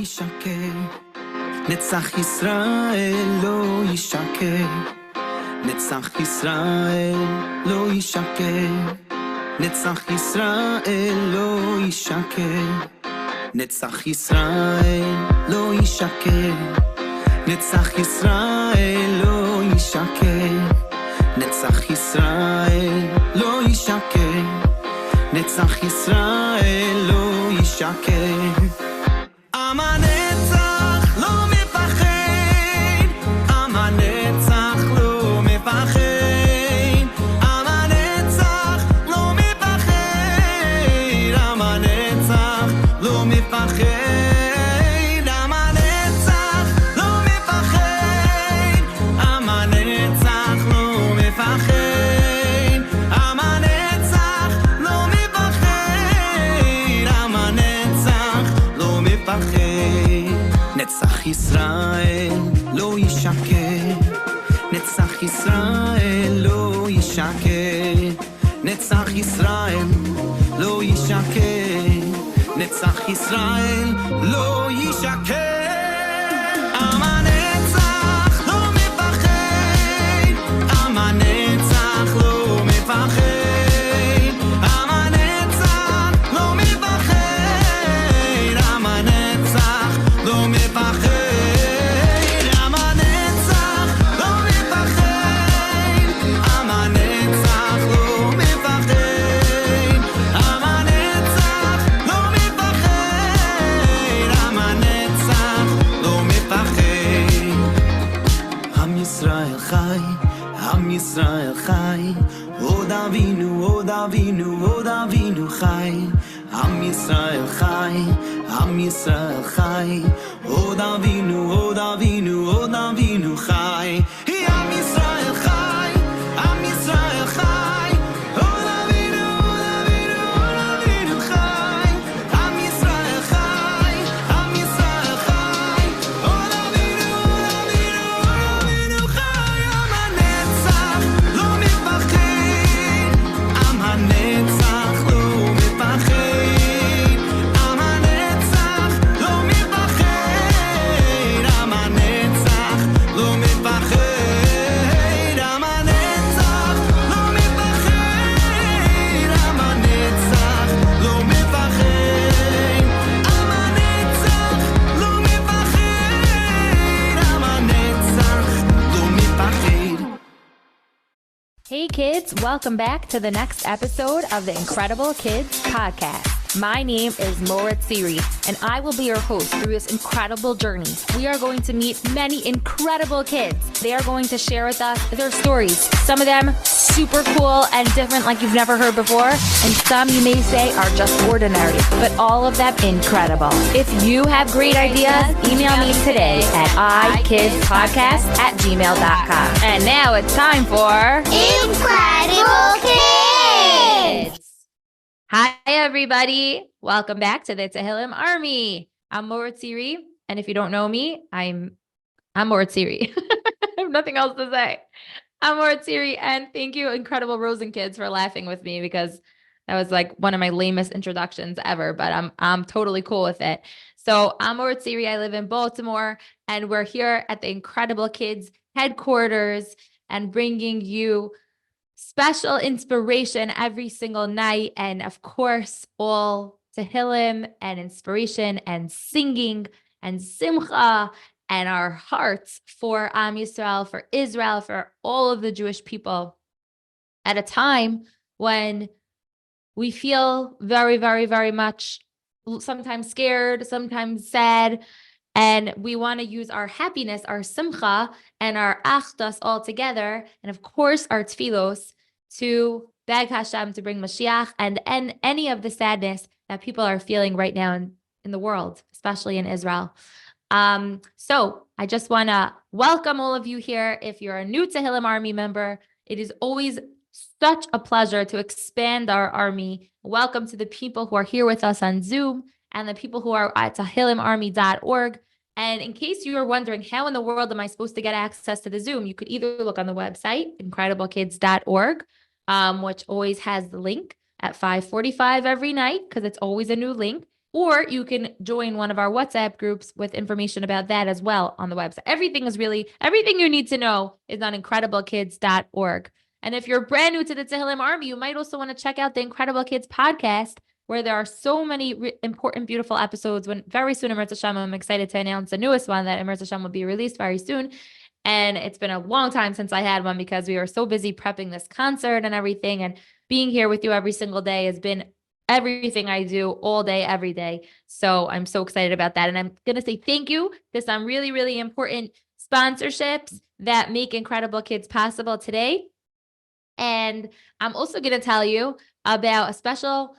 ישקר, נצח ישראל לא ישקר, נצח ישראל לא ישקר, נצח ישראל לא ישקר, נצח ישראל לא ישקר, נצח ישראל לא ישקר, נצח ישראל לא ישקר, נצח ישראל לא ישקר. עם הנצח לא מפחד, עם הנצח לא מפחד, עם הנצח לא מפחד, עם הנצח לא מפחד, עם הנצח לא מפחד, עם הנצח לא מפחד, עם הנצח לא מפחד, עם הנצח לא מפחד. נצח ישראל לא ישקר, נצח ישראל לא ישקר, נצח ישראל לא ישקר, נצח ישראל לא ישקר. עם הנצח לא מפחד, עם הנצח לא מפחד, עם הנצח לא מפחד, עם הנצח לא מפחד, עם הנצח לא מפחד, עם הנצח לא מפחד, עם הנצח לא מפחד, עם הנצח לא מפחד. עם ישראל חי, עם ישראל חי, עוד אבינו, עוד אבינו, עוד אבינו חי. עם ישראל חי, עם ישראל חי, עוד אבינו, עוד אבינו, עוד אבינו חי. עם ישראל חי, עם ישראל חי, עוד אבינו, עוד אבינו, עוד אבינו חי. עם ישראל חי, עם ישראל חי, עוד אבינו, עוד אבינו, עוד אבינו חי. עם הנצח לא מפחד, עם הנצח לא מפחד, עם הנצח לא מפחד, עם הנצח לא מפחד, עם הנצח לא מפחד, עם הנצח לא מפחד, עם הנצח לא מפחד, עם הנצח לא מפחד. Hey kids, welcome back to the next episode of the InKredible Kids podcast. My name is Moritz Siri, and I will be your host through this incredible journey. We are going to meet many incredible kids. They are going to share with us their stories. Some of them super cool and different like you've never heard before, and some you may say are just ordinary, but all of them incredible. If you have great ideas, email me today at ikidspodcast@gmail.com. And now it's time for InKredible Kids! Hi, everybody. Welcome back to the Tehillim Army. I'm Moritz Siri, and if you don't know me, I'm Moritz Siri. I have nothing else to say. I'm Moritz Siri, and thank you, Incredible Rosen Kids, for laughing with me because that was like one of my lamest introductions ever, but I'm totally cool with it. So I'm Moritz Siri. I live in Baltimore, and we're here at the InKredible Kids headquarters and bringing you special inspiration every single night, and of course, all Tehillim and inspiration and singing and simcha and our hearts for Am Yisrael, for Israel, for all of the Jewish people at a time when we feel very, very, very much sometimes scared, sometimes sad, and we want to use our happiness, our simcha, and our achdas all together, and of course our tfilos, to beg Hashem to bring Mashiach and any of the sadness that people are feeling right now in the world, especially in Israel. So I just want to welcome all of you here. If you're a new Tehillim Army member, it is always such a pleasure to expand our army. Welcome to the people who are here with us on Zoom and the people who are at tehillimarmy.org. And in case you are wondering, how in the world am I supposed to get access to the Zoom? You could either look on the website, InKredibleKids.org, which always has the link at 5:45 every night, because it's always a new link. or you can join one of our WhatsApp groups with information about that as well on the website. Everything you need to know is on InKredibleKids.org. And if you're brand new to the Tehillim Army, you might also want to check out the Incredible Kids podcast, where there are so many important, beautiful episodes. When very soon, Emerz Hashem, I'm excited to announce the newest one that Emerz Hashem will be released very soon. And it's been a long time since I had one because we were so busy prepping this concert and everything. And being here with you every single day has been everything I do all day, every day. So I'm so excited about that. And I'm going to say thank you to some really, really important sponsorships that make Incredible Kids possible today. And I'm also going to tell you about a special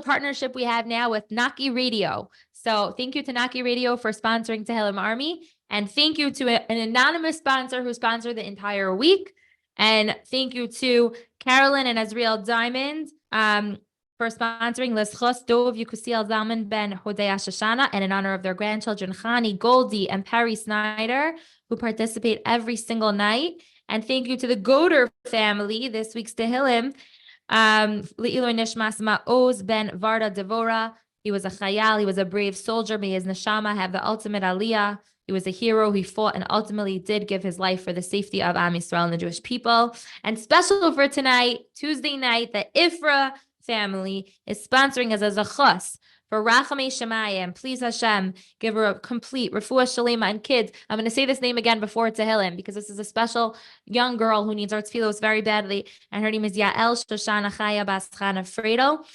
partnership we have now with Naki Radio. So thank you to Naki Radio for sponsoring Tehillim Army. And thank you to an anonymous sponsor who sponsored the entire week. And thank you to Carolyn and Azriel Diamond for sponsoring L'Schos Dov Yukusiel Zalman Ben Hodea Shoshana, and in honor of their grandchildren, Chani, Goldie, and Perry Snyder, who participate every single night. And thank you to the Goder family, this week's Tehillim. Le'iloi Nishmas Ma'oz Ben Varda Devora. He was a chayal. He was a brave soldier. May his neshama have the ultimate aliyah. He was a hero. He fought and ultimately did give his life for the safety of Am Yisrael and the Jewish people. And special for tonight, Tuesday night, the Ifra family is sponsoring us as a chos for Rachamei Shemayim. Please, Hashem, give her a complete refuah shalema and kids. I'm going to say this name again before Tehillim because this is a special young girl who needs our tefillos very badly. And her name is Yael Shoshana Chaya Bas Chana Fredo.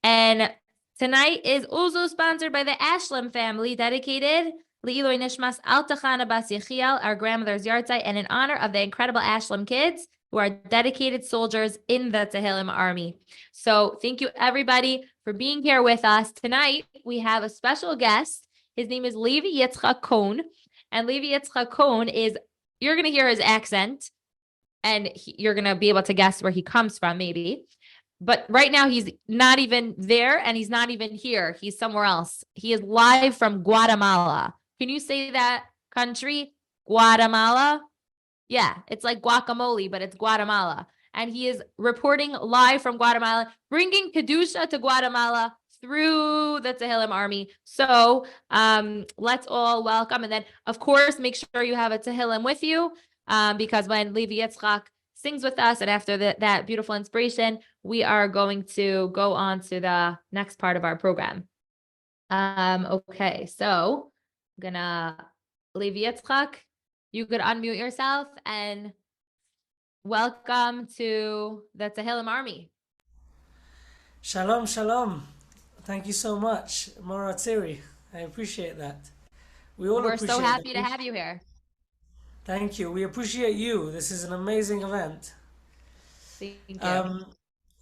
And tonight is also sponsored by the Ashlam family, dedicated Le'iloi Nishmas Al Tachana Bas Yechiel, our grandmother's yahrzeit, and in honor of the incredible Ashlam kids who are dedicated soldiers in the Tehillim Army. So thank you, everybody, for being here with us. Tonight, we have a special guest. His name is Levi Yitzchok Cohen. And Levi Yitzchok Cohen you're going to hear his accent, and you're going to be able to guess where he comes from, maybe. But right now, he's not even there, and he's not even here. He's somewhere else. He is live from Guatemala. Can you say that country? Guatemala? Yeah, it's like guacamole, but it's Guatemala. And he is reporting live from Guatemala, bringing Kedusha to Guatemala through the Tehillim Army. So let's all welcome. And then, of course, make sure you have a Tehillim with you, because when Levi Yitzchok sings with us, and after that beautiful inspiration, we are going to go on to the next part of our program. Okay, so I'm gonna, Levi Yitzchok, you could unmute yourself and welcome to the Tehillim Army. Shalom, shalom. Thank you so much, Moratziri. I appreciate that. We're so happy to have you here. Thank you. We appreciate you. This is an amazing event. Thank you.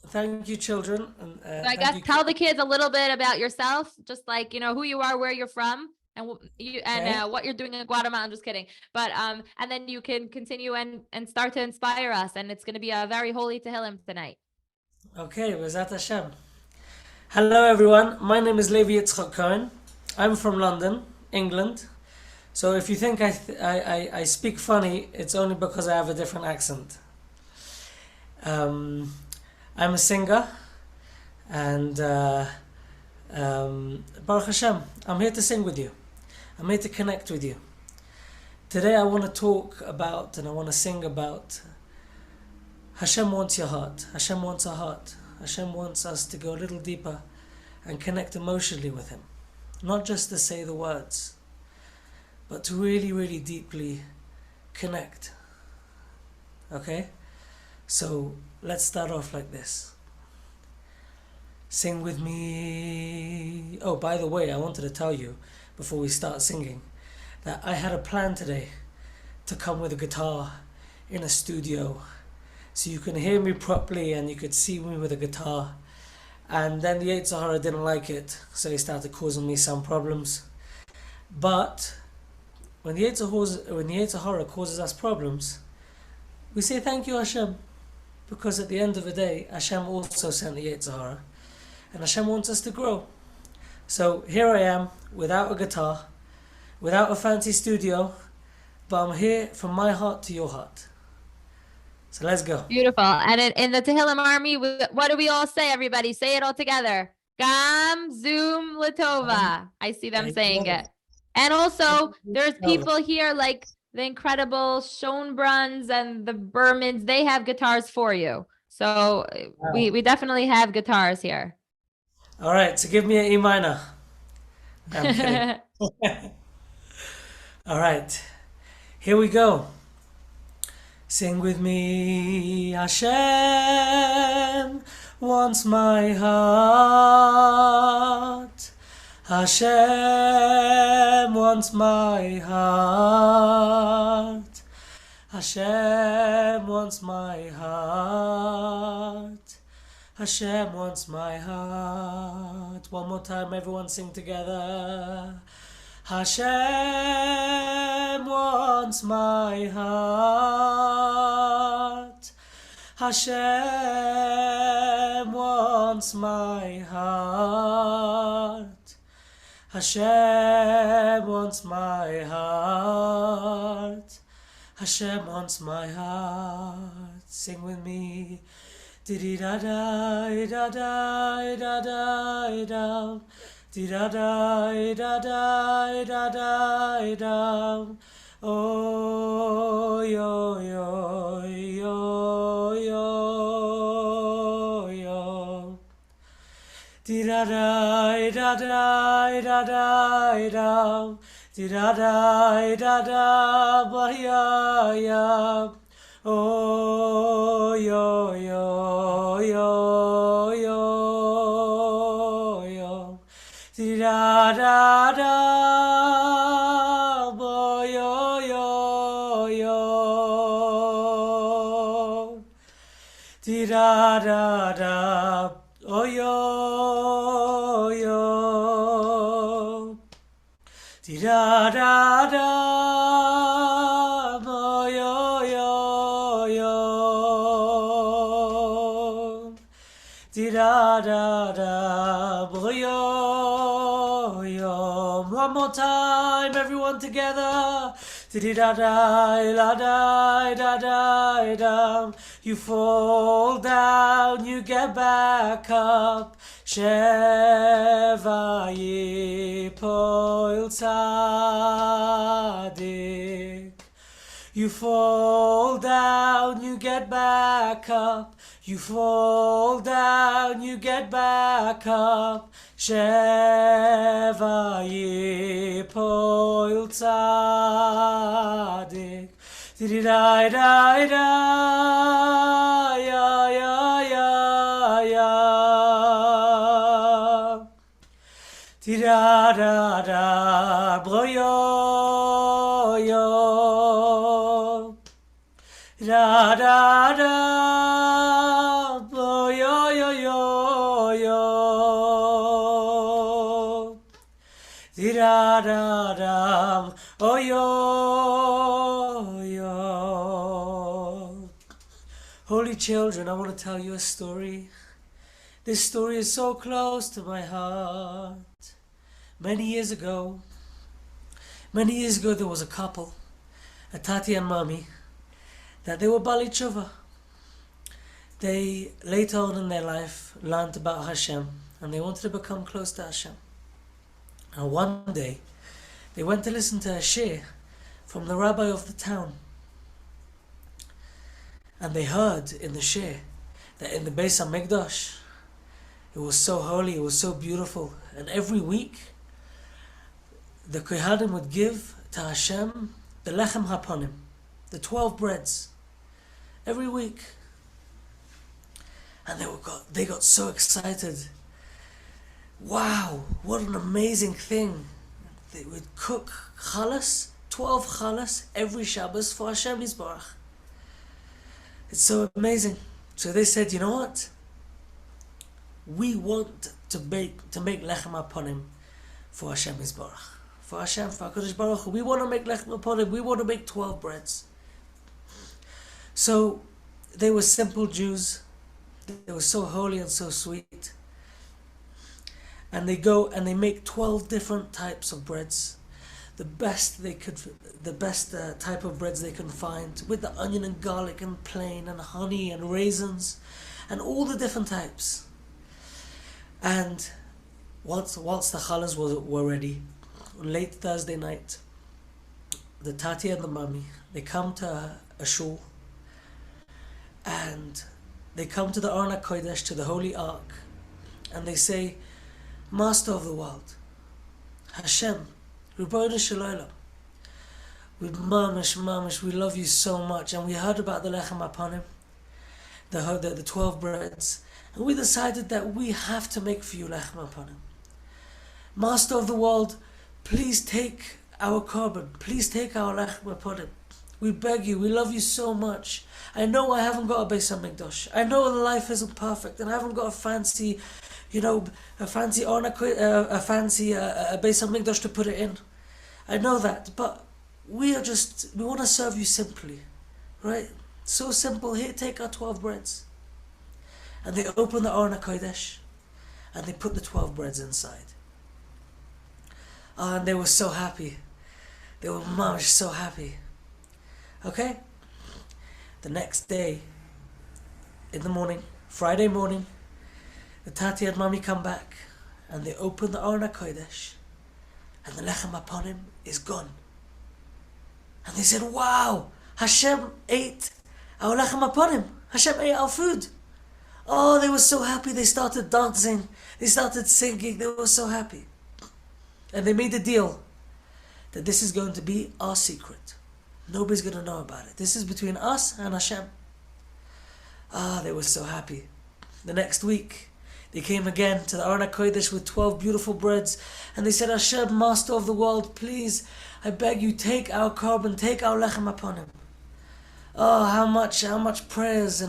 Thank you, children. So I guess tell the kids a little bit about yourself, just like, who you are, where you're from, and what you're doing in Guatemala. I'm just kidding. But and then you can continue and start to inspire us. And it's going to be a very holy Tehillim tonight. Okay, B'ezrat Hashem. Hello, everyone. My name is Levi Yitzchok Cohen. I'm from London, England. So if you think I speak funny, it's only because I have a different accent. I'm a singer, and Baruch Hashem, I'm here to sing with you. I'm here to connect with you. Today I want to talk about, and I want to sing about, Hashem wants your heart. Hashem wants our heart. Hashem wants us to go a little deeper and connect emotionally with Him. Not just to say the words, but to really, really deeply connect. Okay? So let's start off like this. Sing with me. Oh, by the way, I wanted to tell you before we start singing that I had a plan today to come with a guitar in a studio so you can hear me properly and you could see me with a guitar. And then the Yetzer Hara didn't like it, so he started causing me some problems. But when the Yetzer Hara causes us problems, we say thank you, Hashem, because at the end of the day, Hashem also sent the Yetzer Hara, and Hashem wants us to grow. So here I am, without a guitar, without a fancy studio, but I'm here from my heart to your heart. So let's go. Beautiful. And in the Tehillim Army, what do we all say, everybody? Say it all together. Gam, Zoom, Latova. I see them I saying love it. And also, there's Love it. people here like the InKredible Schonbruns and the Bermans. They have guitars for you. So we definitely have guitars here. All right, so give me an E minor. I'm kidding. All right, here we go. Sing with me, Hashem wants my heart. Hashem wants my heart. Hashem wants my heart. Hashem wants my heart. One more time, everyone sing together. Hashem wants my heart. Hashem wants my heart. Hashem wants my heart. Hashem wants my heart. Sing with me. Di-di-da-da-da-da-da-da-da. Di-da-da-da-da-da-da-da. Oh, yo, yo, yo, yo, yo. Di-da-da-da-da-da-da. Di-da-da-da-da-ba-ya-ya. Oh, yo, yo, yo, yo, yo. Di-da-da-da, bo, yo, yo, yo. Di-da-da-da, oh, yo, yo. Di-da-da-da, bo, yo, yo, yo. Di-da-da-da, bo, yo, yo. One more time, everyone together. Di-di-da-da-da-da-da-da. You fall down, you get back up. Sheva Yipol Tzadik. You fall down, you get back up. You fall down, you get back up. Sheva Yipol Tzadik. Di-di-da-da-da, ya, ya, ya, ya. Di-da-da-da, bro, yo, yo. Da-da-da, bro, yo, yo, yo, yo. Di-da-da-da, oh, yo, yo. Holy children, I want to tell you a story. This story is so close to my heart. Many years ago, there was a couple, a Tati and Mami, that they were Bali Tshuva. They, later on in their life, learned about Hashem, and they wanted to become close to Hashem. And one day, they went to listen to a shir from the rabbi of the town. And they heard in the shir that in the Beis HaMikdash, it was so holy, it was so beautiful. And every week, the Kohanim would give to Hashem the Lechem HaPanim, the 12 breads, every week. And they got so excited. Wow, what an amazing thing. They would cook chalas, 12 chalas, every Shabbos for Hashem Yisbarach. It's so amazing. So they said, you know what? We want to make Lechem HaPanim for Hashem Yisbarach. For Hashem, for HaKadosh Baruch Hu. We want to make Lechem HaPanim. We want to make 12 breads. So they were simple Jews. They were so holy and so sweet. And they go and they make 12 different types of breads. The best type of breads they can find, with the onion and garlic and plain and honey and raisins and all the different types. And Whilst the challahs were ready, late Thursday night, the Tati and the Mummy, they come to a shul, and they come to the Arna Kodesh, to the Holy Ark, and they say, Master of the world, Hashem, Ribono Shel Olam, mamish, we love you so much, and we heard about the Lechem Apanim, the 12 breads, and we decided that we have to make for you Lechem Apanim. Master of the world, please take our korban, please take our Lechem Apanim. We beg you, we love you so much. I know I haven't got a Beis HaMikdash. I know life isn't perfect, and I haven't got a fancy Beis HaMikdash to put it in. I know that, but we want to serve you simply, right? So simple. Here, take our 12 breads. And they open the Arna Kodesh, and they put the 12 breads inside. And they were so happy. They were so happy. Okay? The next day, in the morning, Friday morning, the Tati and Mummy come back, and they open the Arna Kodesh, and the Lechem Apanim is gone. And they said, wow, Hashem ate our Lechem Apanim. Hashem ate our food. Oh, they were so happy. They started dancing. They started singing. They were so happy. And they made a deal that this is going to be our secret. Nobody's going to know about it. This is between us and Hashem. They were so happy. The next week, they came again to the Arna Kodesh with 12 beautiful breads, and they said, Hashem, Master of the world, please, I beg you, take our korban, take our Lechem Apanim. Oh, how much prayers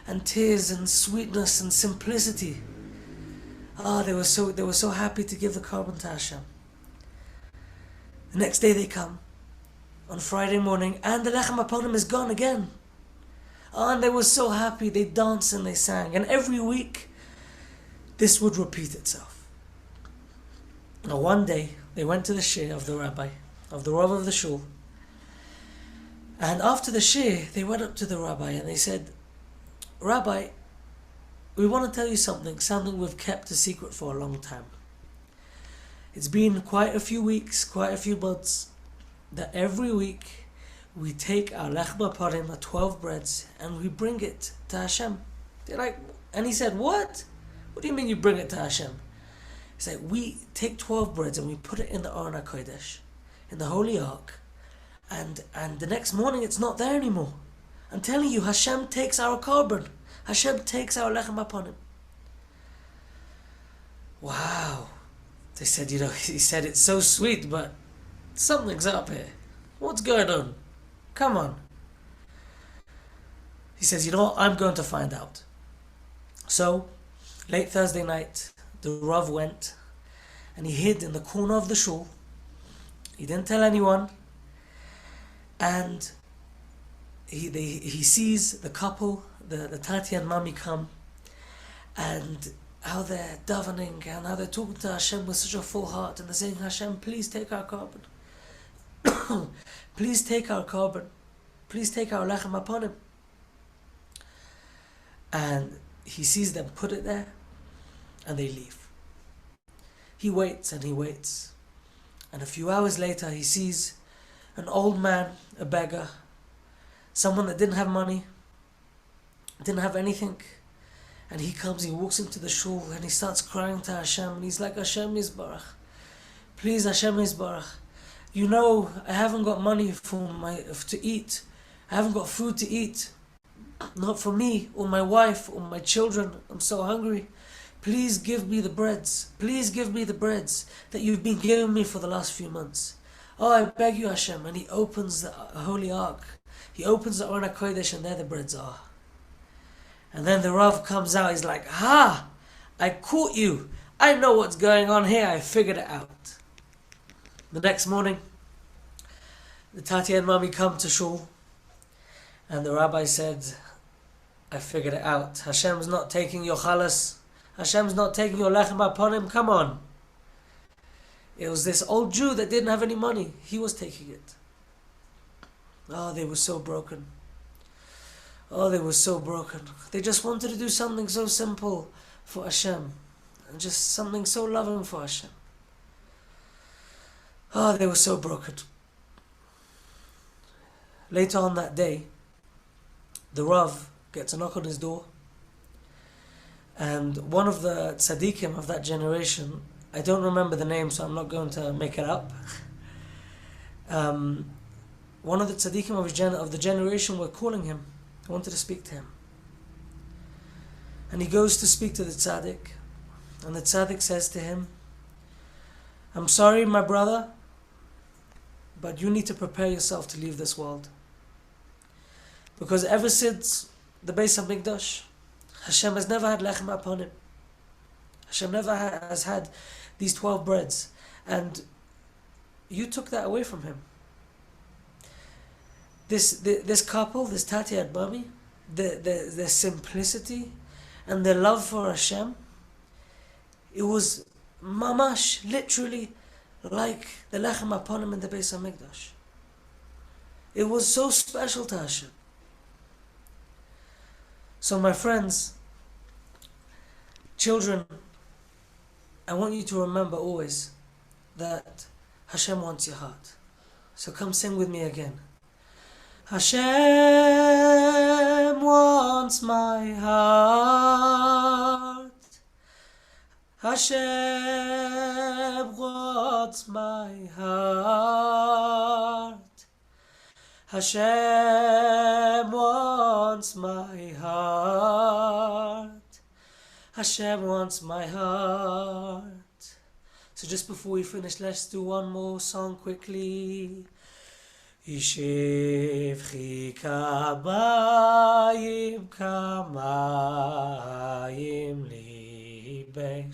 and tears and sweetness and simplicity. They were so happy to give the korban to Hashem. The next day they come, on Friday morning, and the Lechem Apanim is gone again. And they were so happy, they danced and they sang. And every week, this would repeat itself. Now one day, they went to the shir of the rabbi, of the Rav of the shul. And after the shir, they went up to the rabbi and they said, Rabbi, we want to tell you something we've kept a secret for a long time. It's been quite a few weeks, quite a few months, that every week we take our Lechem Apanim, our 12 breads, and we bring it to Hashem. They're like, and he said, what? What do you mean you bring it to Hashem? He's like, we take 12 breads and we put it in the Arna Kodesh, in the Holy Ark, and the next morning it's not there anymore. I'm telling you, Hashem takes our korban. Hashem takes our Lechem Apanim. Wow. They said, he said it's so sweet, but something's up here. What's going on? Come on. He says, I'm going to find out. So, late Thursday night, the Rav went and he hid in the corner of the shul. He didn't tell anyone. And he sees the couple, the Tati and Mummy come, and how they're davening and how they're talking to Hashem with such a full heart, and they're saying, Hashem, please take our korban. Please take our korban. Please take our Lechem Apanim. And he sees them put it there, and they leave. He waits and he waits. And a few hours later, he sees an old man, a beggar, someone that didn't have money, didn't have anything. And he comes, he walks into the shul, and he starts crying to Hashem, and he's like, Hashem Yisbarach, please Hashem Yisbarach, I haven't got money to eat. I haven't got food to eat. Not for me, or my wife, or my children. I'm so hungry. Please give me the breads. Please give me the breads that you've been giving me for the last few months. Oh, I beg you, Hashem. And he opens the Holy Ark. He opens the Arna Kodesh, and there the breads are. And then the Rav comes out. He's like, I caught you. I know what's going on here. I figured it out. The next morning, the Tati and Mummy come to shul, and the rabbi said, I figured it out. Hashem's not taking your chalas. Hashem's not taking your lechem apanim. Come on. It was this old Jew that didn't have any money. He was taking it. Oh, they were so broken. Oh, they were so broken. They just wanted to do something so simple for Hashem. and just something so loving for Hashem. Oh, they were so broken. Later on that day, the Rav gets a knock on his door, and one of the tzaddikim of that generation, I don't remember the name, so I'm not going to make it up. One of the tzaddikim of the generation were calling him. They wanted to speak to him. And he goes to speak to the tzaddik, and the tzaddik says to him, I'm sorry, my brother, but you need to prepare yourself to leave this world. Because ever since the Beis HaMikdash, Hashem has never had lechem upon him. Hashem never has had these 12 breads. And you took that away from him. This couple, this Tati and Mami, the simplicity and their love for Hashem, it was mamash, literally, like the lechem upon him in the Beis HaMikdash. It was so special to Hashem. So my friends, children, I want you to remember always that Hashem wants your heart. So come sing with me again. Hashem wants my heart. Hashem wants my heart. Hashem wants my heart. Hashem wants my heart. So just before we finish, let's do one more song quickly. Yishivchi kamayim kamayim libech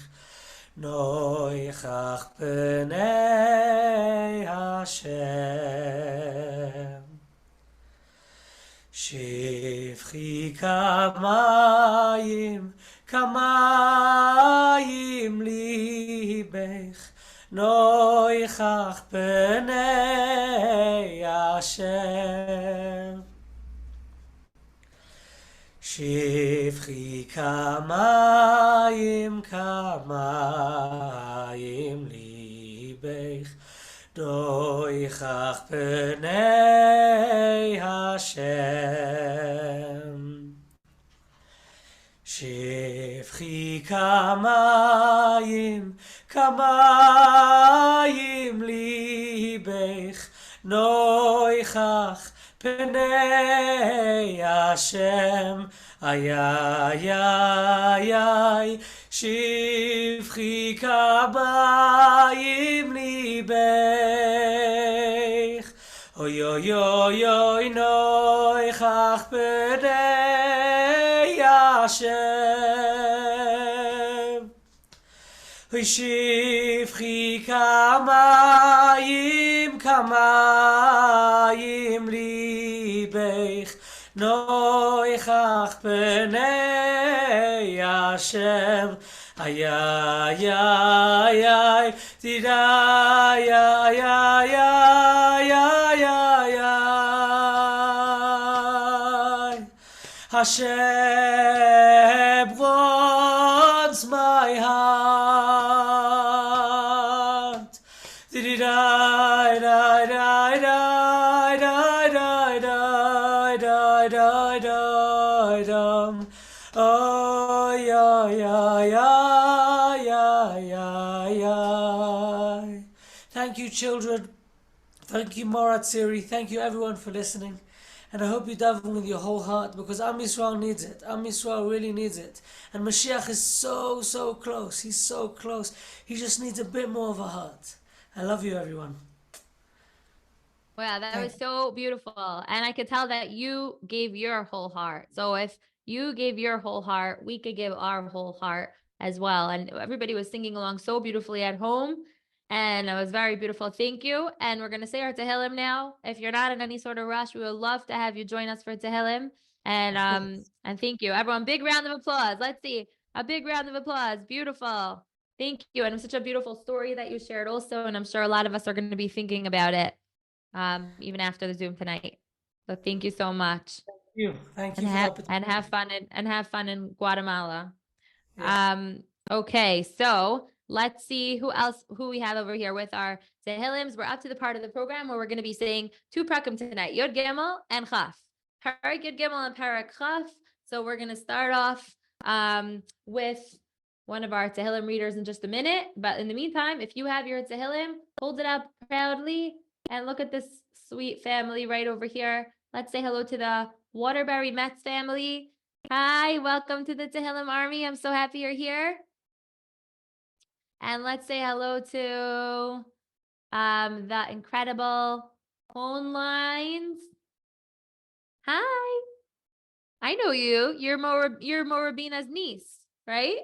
noichach pnei Hashem. Shivchi kamayim kamayim libech noichach pnei Hashem. Shivchi kamayim kamayim libech noichach pnei Hashem. Shivchi kamayim kamayim libech noichach pnei Hashem. Ay ay ay ay. Shivchi kamayim libech oy oy oy oy noichach pnei Hashem. Shivchi kamayim kamayim libech noichach pnei Hashem. Ay ay ay ay. Tida ay ay ay ay ay ay. Hashem wants my heart. Di-di-di-di, di-di-di-di-di-di-di-di-di-di-di-dum. Oh, yeah, yeah, yeah, yeah, yeah, yeah. Thank you, children. Thank you, Morat Siri. Thank you, everyone, for listening. And I hope you daven with your whole heart, because Am Yisrael needs it. Am Yisrael really needs it. And Mashiach is so, so close. He's so close. He just needs a bit more of a heart. I love you, everyone. Wow, that was so beautiful. And I could tell that you gave your whole heart. So if you gave your whole heart, we could give our whole heart as well. And everybody was singing along so beautifully at home. And it was very beautiful. Thank you. And we're going to say our Tehillim now. If you're not in any sort of rush, we would love to have you join us for Tehillim. And thank you. Everyone, big round of applause. Let's see. A big round of applause. Beautiful. Thank you. And it was such a beautiful story that you shared also. And I'm sure a lot of us are going to be thinking about it even after the Zoom tonight. So thank you so much. Thank you. Thank you. And have fun in Guatemala. Yeah. Okay, so let's see who we have over here with our Tehillims. We're up to the part of the program where we're going to be saying 2 Prekim tonight, Yod Gimmel and Chaf. Perek Yod Gimmel and Perek Chaf. So we're going to start off with one of our Tehillim readers in just a minute. But in the meantime, if you have your Tehillim, hold it up proudly and look at this sweet family right over here. Let's say hello to the Waterbury Mets family. Hi, welcome to the Tehillim Army. I'm so happy you're here. And let's say hello to the InKredible phone lines. Hi. I know you. You're Morabina's niece, right?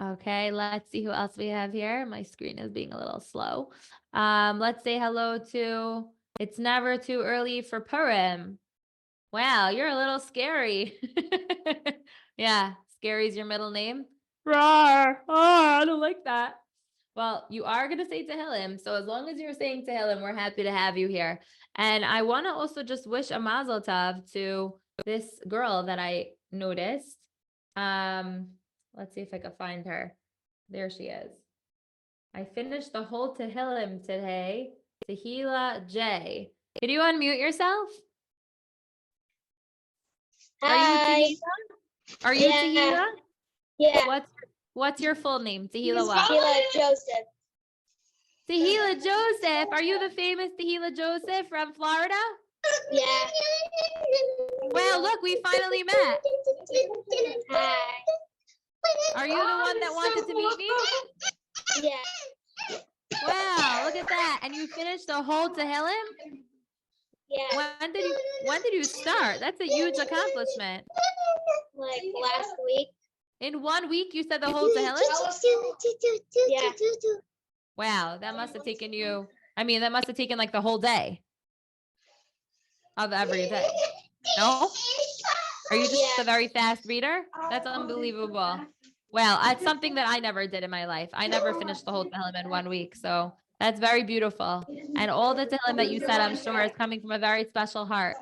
Okay, let's see who else we have here. My screen is being a little slow. Let's say hello to It's Never Too Early for Purim. Wow, you're a little scary. Yeah, scary is your middle name. Rawr. Oh, I don't like that. Well, you are going to say Tehillim. So as long as you're saying Tehillim, we're happy to have you here. And I want to also just wish a mazel tov to this girl that I noticed. Let's see if I can find her. There she is. I finished the whole Tehillim today. Tehila J. Could you unmute yourself? Hi. Are you Tehila? Yeah. What's your full name? Tehila what? Tehila Joseph. Tehila Joseph. Are you the famous Tehila Joseph from Florida? Yeah. Well, look, we finally met. Hi. Are you the one that wanted to meet me? Yeah. Wow, look at that. And you finished the whole Tehillim? Yeah. When did you start? That's a huge accomplishment. Like last week. In 1 week, you said the whole Tehillim? Yeah. Wow, that must have taken that must have taken like the whole day of every day. No? Are you just a very fast reader? That's unbelievable. Well, that's something that I never did in my life. I never finished the whole Tehillim in 1 week. So that's very beautiful. And all the Tehillim that you said, I'm sure, is coming from a very special heart.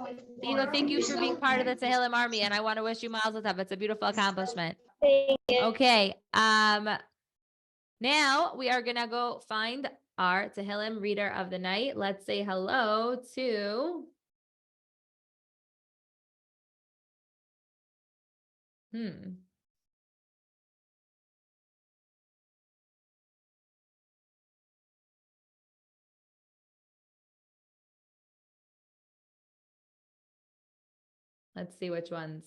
Tehila, thank you for being part of the Tehillim Army. And I want to wish you mazel tov. It's a beautiful accomplishment. Thank you. Okay. Now we are going to go find our Tehillim reader of the night. Let's say hello to... Let's see which ones.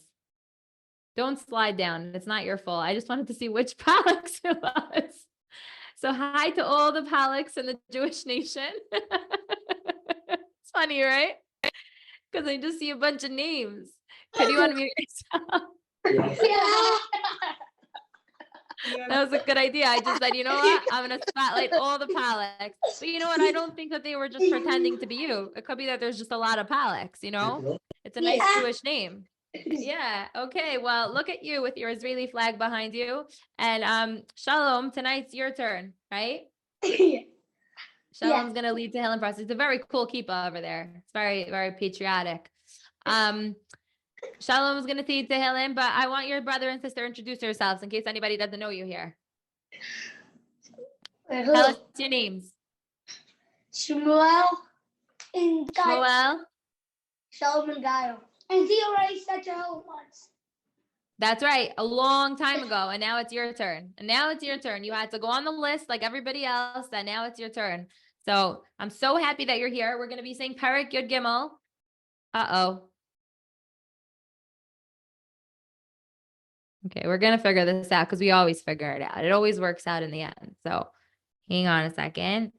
Don't slide down. It's not your fault. I just wanted to see which Palaks it was. So hi to all the Palaks in the Jewish nation. It's funny, right? Because I just see a bunch of names. Could you unmute yourself? Yeah. That was a good idea. I just said, you know what? I'm going to spotlight all the Palaks. But you know what? I don't think that they were just pretending to be you. It could be that there's just a lot of Palaks, you know? It's a nice Jewish name. Yeah. Okay. Well, look at you with your Israeli flag behind you. And Shalom, tonight's your turn, right? Shalom's going to lead Tehillim process. It's a very cool kippah over there. It's very, very patriotic. Shalom is going to lead Tehillim, but I want your brother and sister to introduce yourselves in case anybody doesn't know you here. Tell us your names. Shmuel and Shmuel. Shalom and Gaio. And he already said Jehovah once. That's right. A long time ago. And now it's your turn. You had to go on the list like everybody else. And now it's your turn. So I'm so happy that you're here. We're going to be saying Perek Yod Gimmel. Uh-oh. Okay, we're going to figure this out because we always figure it out. It always works out in the end. So hang on a second.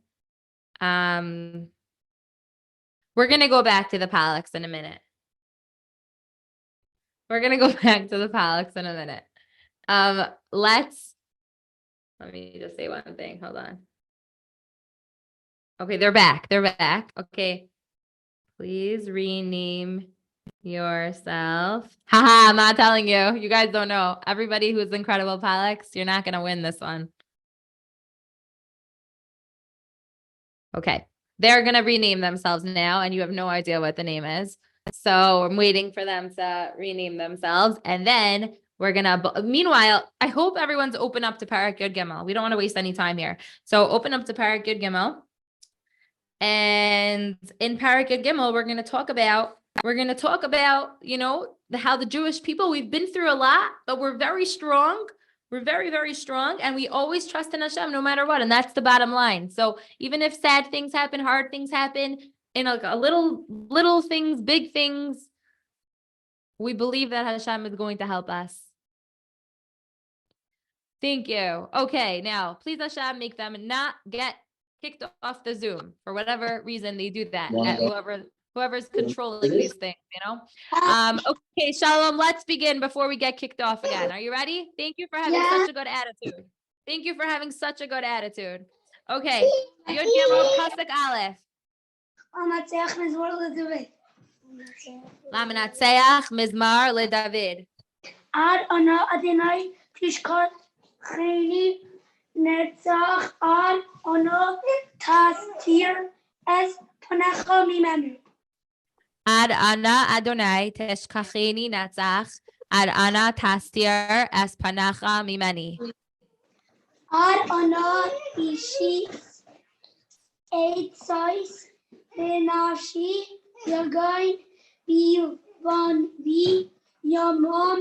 We're going to go back to the Palaks in a minute. Let me just say one thing. Hold on. Okay, they're back. Okay. Please rename yourself. Haha, I'm not telling you. You guys don't know. Everybody who's InKredible Palaks, you're not going to win this one. Okay. They're going to rename themselves now, and you have no idea what the name is. So I'm waiting for them to rename themselves. And then Meanwhile, I hope everyone's open up to Perek Yud Gimmel. We don't want to waste any time here. So open up to Perek Yud Gimmel. And in Perek Yud Gimmel, we're going to talk about, how the Jewish people, we've been through a lot, but we're very strong. We're very, very strong. And we always trust in Hashem no matter what. And that's the bottom line. So even if sad things happen, hard things happen, in like a little things, big things, we believe that Hashem is going to help us. Thank you. Okay, now, please Hashem, make them not get kicked off the Zoom for whatever reason they do that. Whoever's controlling these things, Okay, Shalom, let's begin before we get kicked off again. Are you ready? Thank you for having such a good attitude. Thank you for having such a good attitude. Okay, Yud Gimel Pasuk Aleph. Lamanatseach Mizmar LeDavid. Ad ana Adonai tishkar cheni netzach ad ana tastir es panecha mimenu. Ad ana Adonai teshkacheni netzach ad ana tastir es panecha mimeni. Ad ana ishis eitzais benashi yagain bivan vi yamam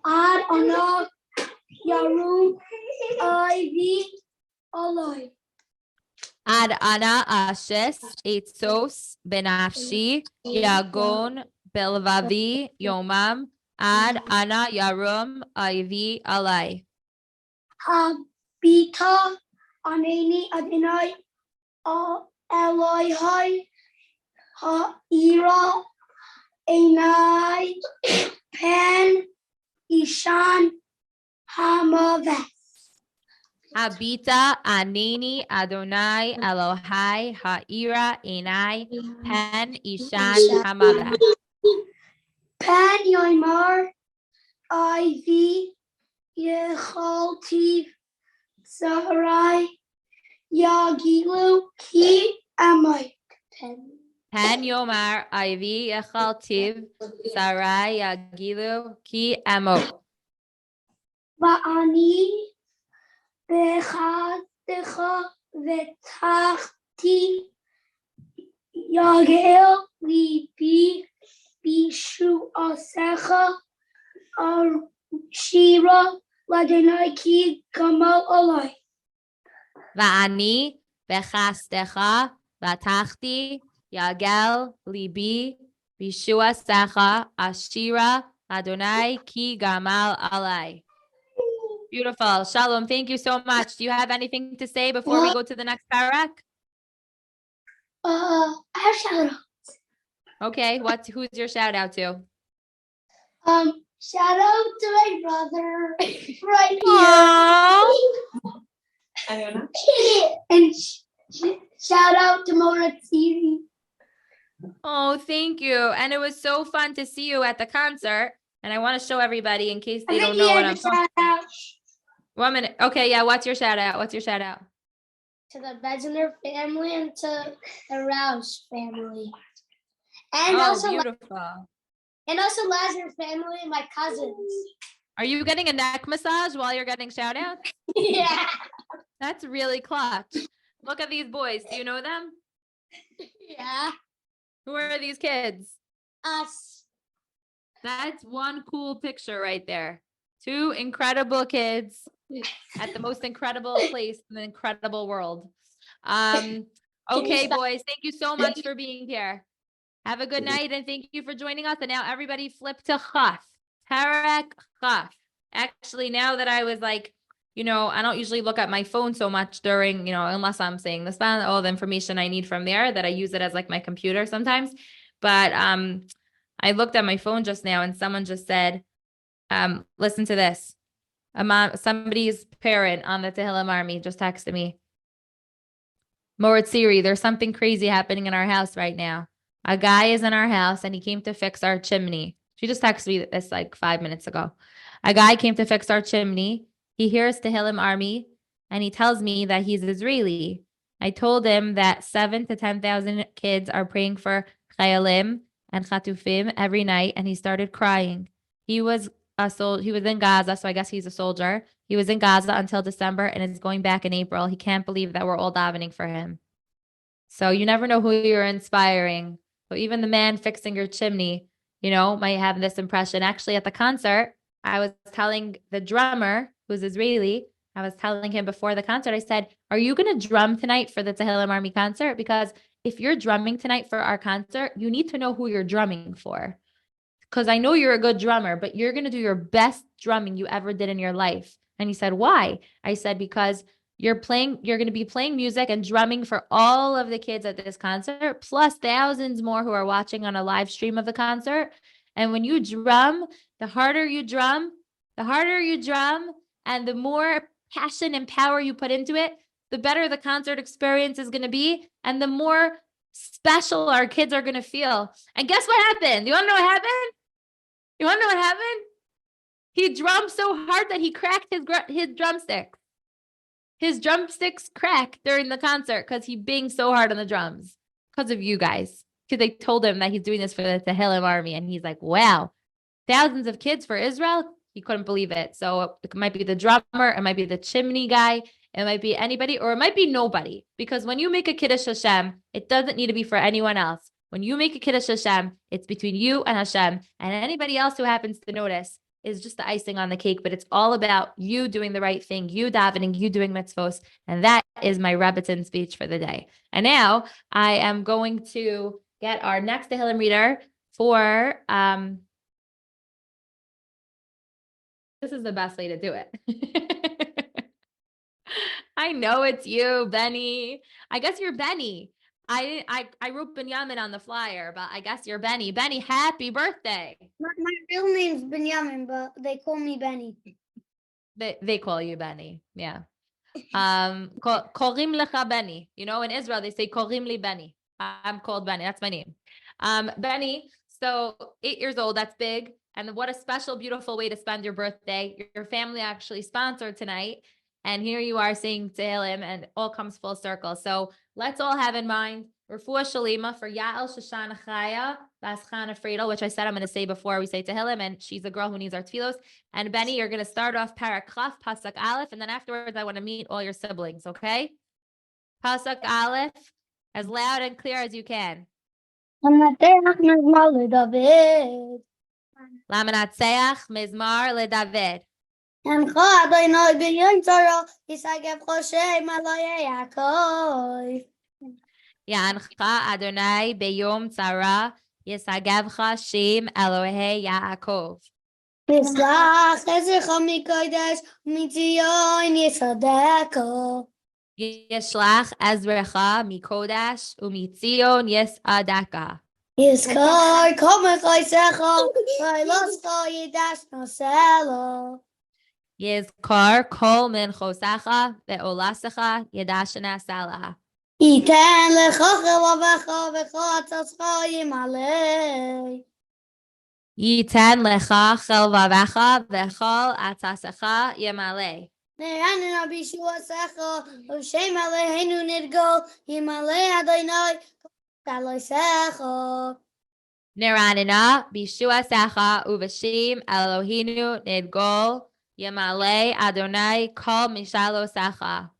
ad ana yarum ivi aloi. Ad ana ashes eitzos benafshi yagon belvavi yomam ad ana yarum ivi alai. Habita aneni Adonai Elohai ha'ira enai pen ishan hamaves. Habita aneni Adonai Elohai ha'ira enai pen ishan hamavet. Pen yoimar iv yechaltiv sarai yagilu ki amai. Pen yomar ivi echaltiv sarai yagilu ki amo. Va'ani bechadecha vetachti yagel libi bishu asecha shira ladonai ki gamal alai. Va'ani bechastecha vatachti yagel libi bishua secha ashira Adonai ki gamal alai. Beautiful. Shalom, thank you so much. Do you have anything to say before we go to the next parak? I have shout out. Okay, who's your shout out to? Shout out to my brother right here. And shout out to Mona TV. Oh, thank you. And it was so fun to see you at the concert. And I want to show everybody in case they don't know what I'm talking about. 1 minute. Okay, yeah. What's your shout out? To the Bezner family and to the Rouse family. And also beautiful. And also Lazarus family and my cousins. Are you getting a neck massage while you're getting shout outs? Yeah. That's really clutch. Look at these boys. Do you know them? Yeah. Who are these kids? Us. That's one cool picture right there. 2 incredible kids at the most incredible place in the incredible world. Okay, boys, thank you so much for being here. Have a good night, and thank you for joining us. And now everybody flip to Chaf. Perek Chaf. Actually, now that I was like, I don't usually look at my phone so much during, unless I'm saying this, all the information I need from there, that I use it as like my computer sometimes. But I looked at my phone just now and someone just said, listen to this. Somebody's parent on the Tehillim army just texted me. Moritz Siri, there's something crazy happening in our house right now. A guy is in our house and he came to fix our chimney. She just texted me this like 5 minutes ago. A guy came to fix our chimney. He hears Tehillim army and he tells me that he's Israeli. I told him that 7,000 to 10,000 kids are praying for Chayalim and Chatufim every night, and he started crying. He was he was in Gaza, so I guess he's a soldier. He was in Gaza until December and is going back in April. He can't believe that we're all davening for him. So you never know who you're inspiring. So even the man fixing your chimney, might have this impression. Actually, at the concert, I was telling the drummer, who's Israeli, I was telling him before the concert, I said, are you going to drum tonight for the Tehillim Army concert? Because if you're drumming tonight for our concert, you need to know who you're drumming for. Because I know you're a good drummer, but you're going to do your best drumming you ever did in your life. And he said, why? I said, because you're going to be playing music and drumming for all of the kids at this concert, plus thousands more who are watching on a live stream of the concert. And when you drum, the harder you drum, and the more passion and power you put into it, the better the concert experience is going to be, and the more special our kids are going to feel. And guess what happened? You want to know what happened? He drummed so hard that he cracked his drumsticks. His drumsticks cracked during the concert because he banged so hard on the drums because of you guys. Because they told him that he's doing this for the Tehillim Army. And he's like, wow, thousands of kids for Israel? He couldn't believe it. So it might be the drummer, it might be the chimney guy, it might be anybody, or it might be nobody. Because when you make a Kiddush Hashem, it doesn't need to be for anyone else. When you make a Kiddush Hashem, it's between you and Hashem. And anybody else who happens to notice is just the icing on the cake. But it's all about you doing the right thing, you davening, you doing mitzvos. And that is my Rebbitzin speech for the day. And now I am going to get our next Tehillim reader for... this is the best way to do it. I know it's you, Benny. I guess you're Benny. I wrote Binyomin on the flyer, but I guess you're Benny. Benny, happy birthday. My real name's Binyomin, but they call me Benny. They call you Benny. Yeah. Korim lecha Benny. In Israel, they say Korim li Benny. I'm called Benny. That's my name. Benny, so 8 years old. That's big. And what a special, beautiful way to spend your birthday. Your family actually sponsored tonight. And here you are saying Tehillim, and it all comes full circle. So let's all have in mind, Refuah Shalima for Yael Shoshana Chaya, Bas Chana Friedel, which I said I'm going to say before we say Tehillim, and she's a girl who needs our tefillos. And Benny, you're going to start off Perek Chaf, Pasuk Aleph, and then afterwards I want to meet all your siblings, okay? Pasuk Aleph, as loud and clear as you can. Lamanatseach Mizmar LeDavid. InKredible Binyomin Yisageb Choshem Aloye Yaakov. Yancha Adonai Beyom Tzara Yisagevcha Shem Elohe Yaakov. Mislach Ezrecha Mikodesh Mitzion Yisadeko. Yishlach Ezrecha Mikodesh Umitzion Yisadeka. Yizkor Kol Mechaisecha Vayloska Yidash Noselo. Yizkar Kol Min Chosecha Ve'olasecha Yedashana Salah. Iten Lecha Chelavecha V'Chatzascha Yimalei. Yiten Lecha Chelvavecha V'Chol Atzasecha Yemalei. Ne'anina Bishuasecha Ushem Aleinu Nidgol Yimalei Adonai Taloisecha. Neranina Bishuasecha Uvashim Elohinu Nidgol Yemalei Adonai Kol Mishalosecha.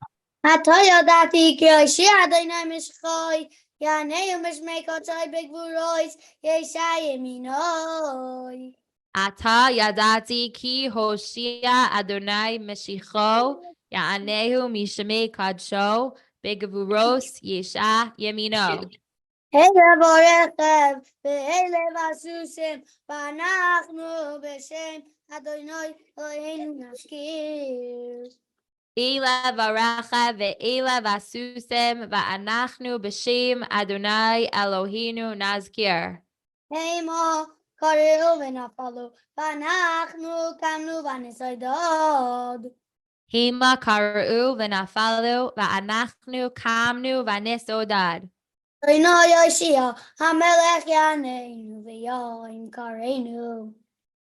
Ata yadati ki Oshi Adonai Mishchoi Yanei Mishmekotai Begvurois Yeshai Yeminoi. Ata Yadati Ki Hoshia Adonai Meshicho Ya'anehu Mishmei Kadsho Begavuros Yesha Yemino. Hele Borechev Ve'ele Vasusim V'anachnu B'Shem Adonai Eloheinu Nashkir. Ila Varacha Ve'ila Vasusem Va'anachnu B'Shem Adonai Elohinu Nazkir. Heimo Kareu V'Nafalu V'anachnu Kamnu V'Nisaydod. Hima Karu V'Nafalu Va'anachnu Kamnu V'Nisodad. Adonai Yoshia HaMelech Yaneinu V'Yom Kareinu.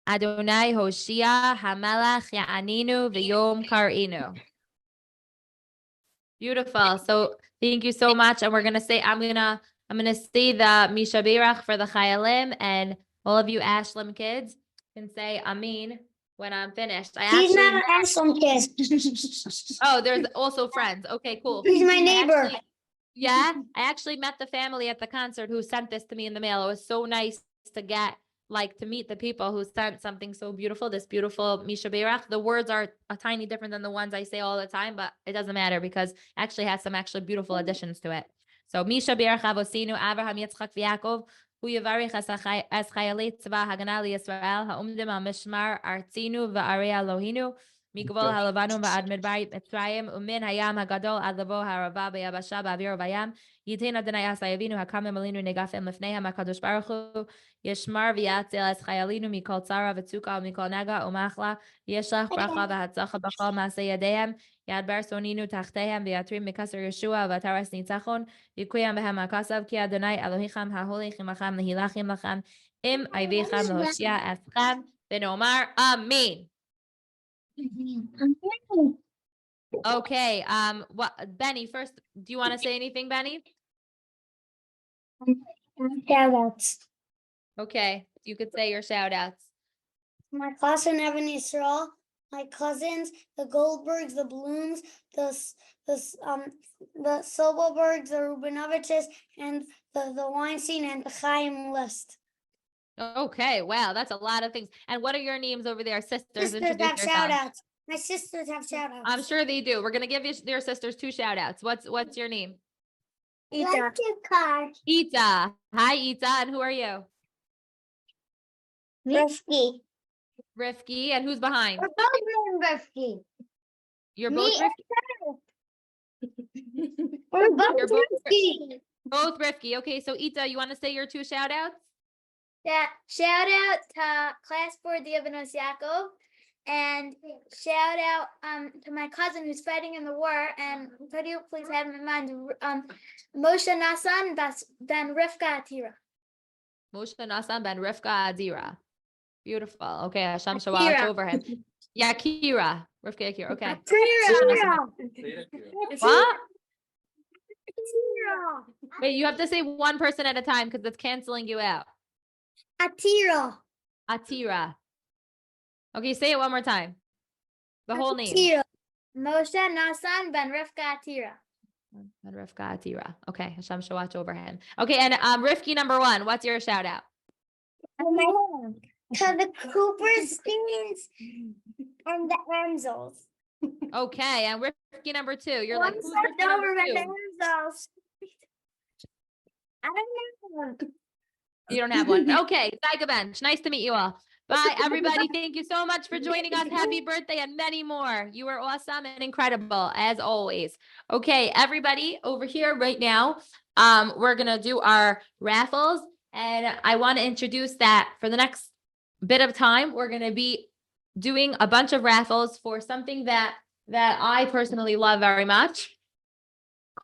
Adonai Hoshia Hamelach Ya'aninu V'Yom Karinu. Beautiful. So thank you so much. And we're gonna say I'm gonna say the Misha Berach for the Chayalim, and all of you Ashlam kids can say Amin when I'm finished. I He's actually not an awesome kid. Oh, there's also friends. Okay, cool. He's my I neighbor. actually- yeah, I actually met the family at the concert who sent this to me in the mail. It was so nice to get to meet the people who sent something so beautiful, this beautiful Misha Berach. The words are a tiny different than the ones I say all the time, but it doesn't matter because it actually has some actually beautiful additions to it. So Misha Berach Avosinu Avraham Yitzchak V'Yakov Hu Yivarich as Chayalei Tzva Hagana Yisrael Ha'umdim Al Mishmar Artzinu V'Arei Elohinu Mikvol Halavanu V'Ad Midbar Mitzrayim Umin Hayam Hagadol Ad Lavo Harava B'Yabasha B'Avir V'Yam Yitin Adonai Asayavinu Hakamim Alinu Negafim Lefnehem HaKadosh Baruch Hu Yishmar V'Yatzel Es Chayalinu Mikol Tzara V'Tzuka Mikol Naga Umachla Yeshlach Bracha V'Hatzacha B'Chol Maaseh Yadehem Yad Bar Soninu Tachtehem V'Yatrim Mikasar Yeshua V'Taras Nitzachon V'Kuyam B'Hem HaKasav Ki Adonai Elohicham HaHoli Chimacham Nehilachim Lachem Im Ayvicham Lehoshia Eschem V'Nomar Amen. Okay. What, Benny? First, do you want to say anything, Benny? Shout outs. Okay, you could say your shout outs. My class in Evan Yisrael, my cousins, the Goldbergs, the Blooms, the Sobelbergs, the Rubinoviches, and the Weinstein and the Chaim list. Okay, wow, that's a lot of things. And what are your names over there, sisters? Sisters Introduce have yourselves. shout outs. My sisters have shout outs. I'm sure they do. We're gonna give your sisters 2 shout outs. What's your name? Ita. Ita. Hi, Ita. And who are you? Rifki. Rifki. And who's behind? We're both named Rifki. You're both Rifki. We're both You're both Rifki. Both Rifki. Okay, so Ita, you want to say your 2 shout outs? Yeah, shout out to Class 4 Diabonos Yaakov, and shout out to my cousin who's fighting in the war, and could you please have in mind Moshe Nassan Ben Rivka Atira. Moshe Nassan Ben Rivka Adira. Beautiful. Okay, Hashem shall watch over him. Yeah, Kira. Rivka Akira. Okay. What? Wait, you have to say one person at a time because it's canceling you out. Atira. Atira. Okay, say it one more time. The whole name. Atira. Moshe Nassan Ben Rivka Atira. Ben Rivka Atira. Okay, Hashem shall watch over him. Okay, and Rifki number 1, what's your shout out? To the Coopersteins and the Enzels. Okay, and Rifki number 2. You're like, who's One Rifki side number over at 2? the Enzels. I don't know. You don't have one. Okay, Zyga Bench. Nice to meet you all. Bye, everybody. Thank you so much for joining us. Happy birthday and many more. You are awesome and incredible as always. Okay, everybody over here right now, we're going to do our raffles. And I want to introduce that for the next bit of time, we're going to be doing a bunch of raffles for something that I personally love very much,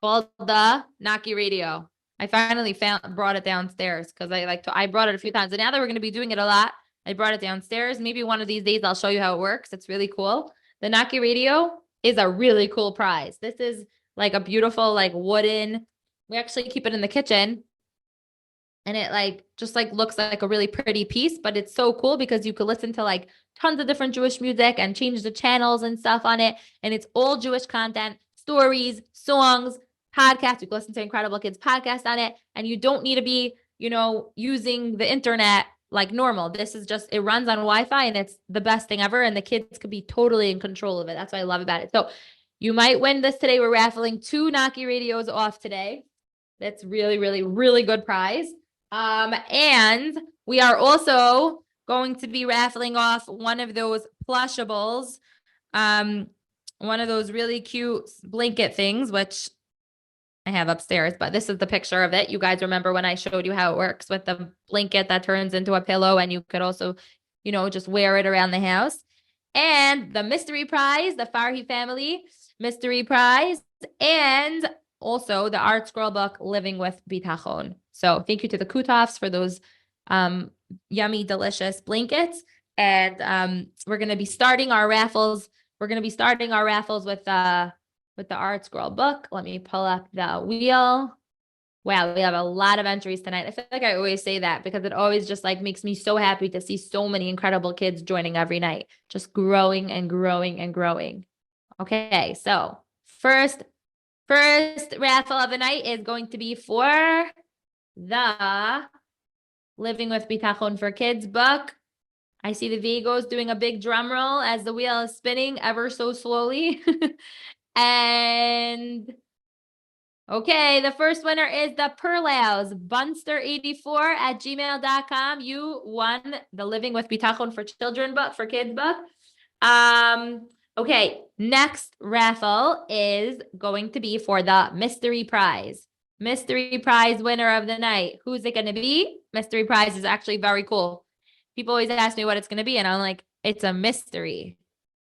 called the Naki Radio. I finally brought it downstairs because I brought it a few times. And now that we're going to be doing it a lot, I brought it downstairs. Maybe one of these days I'll show you how it works. It's really cool. The Naki Radio is a really cool prize. This is like a beautiful, like wooden, we actually keep it in the kitchen. And it just looks like a really pretty piece, but it's so cool because you could listen to like tons of different Jewish music and change the channels and stuff on it. And it's all Jewish content, stories, songs, podcasts. You can listen to InKredible Kids podcast on it. And you don't need to be, using the internet like normal. This is just, it runs on Wi-Fi and it's the best thing ever. And the kids could be totally in control of it. That's what I love about it. So you might win this today. We're raffling 2 Naki radios off today. That's really, really, really good prize. And we are also going to be raffling off one of those plushables, one of those really cute blanket things, which I have upstairs, but this is the picture of it. You guys remember when I showed you how it works with the blanket that turns into a pillow, and you could also, just wear it around the house. And the mystery prize, the Farhi family mystery prize, and also the art scroll book, Living with Bitachon. So thank you to the Kutofs for those yummy, delicious blankets. And we're going to be starting our raffles. We're going to be starting our raffles with the art scroll book. Let me pull up the wheel. Wow, we have a lot of entries tonight. I feel like I always say that because it always just like makes me so happy to see so many incredible kids joining every night, just growing and growing and growing. Okay, so first raffle of the night is going to be for the Living with Bitachon for Kids book. I see the Vigos doing a big drum roll as the wheel is spinning ever so slowly. And okay, the first winner is the Perlaus, bunster84@gmail.com. You won the Living with Bitachon for Children book, for kids book. Okay, next raffle is going to be for the mystery prize. Mystery prize winner of the night. Who's it going to be? Mystery prize is actually very cool. People always ask me what it's going to be, and I'm like, it's a mystery.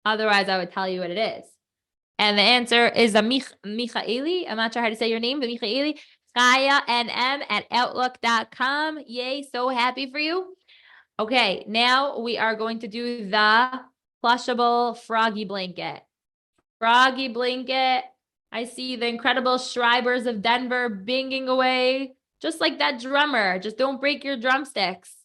Otherwise, I would tell you what it is. And the answer is a Michaeli. I'm not sure how to say your name, but Michaeli. ChayaNM@outlook.com. Yay, so happy for you. Okay, now we are going to do the plushable froggy blanket. Froggy blanket. I see the incredible Schreibers of Denver binging away, just like that drummer. Just don't break your drumsticks.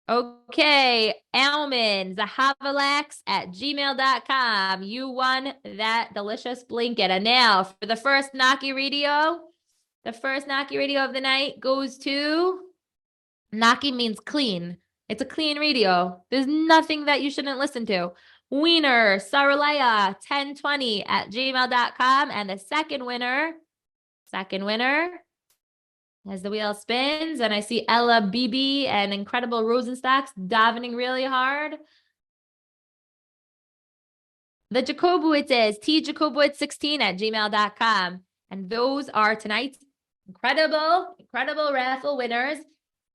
Okay, Almond, zahavalax@gmail.com. You won that delicious blanket. And now for the first Naki radio, the first Naki radio of the night goes to, Naki means clean. It's a clean radio. There's nothing that you shouldn't listen to. Wiener, Saralaya, 1020@gmail.com. And the second winner, as the wheel spins, and I see Ella BB and InKredible Rosenstocks davening really hard. The Jacobowitzes, tjacobowitz16@gmail.com. And those are tonight's incredible raffle winners.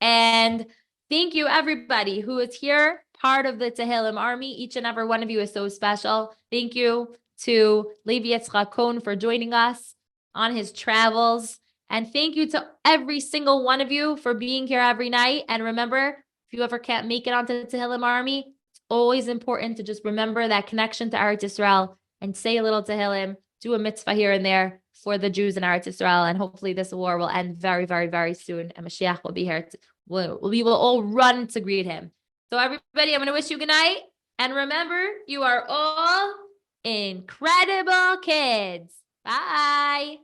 And thank you, everybody who is here, part of the Tehillim Army. Each and every one of you is so special. Thank you to Levi Yitzchok Cohen for joining us on his travels. And thank you to every single one of you for being here every night. And remember, if you ever can't make it onto the Tehillim Army, it's always important to just remember that connection to Eretz Yisrael and say a little Tehillim, do a mitzvah here and there for the Jews in Eretz Yisrael. And hopefully this war will end very, very, very soon. And Mashiach will be here. We will all run to greet him. So everybody, I'm going to wish you good night. And remember, you are all incredible kids. Bye.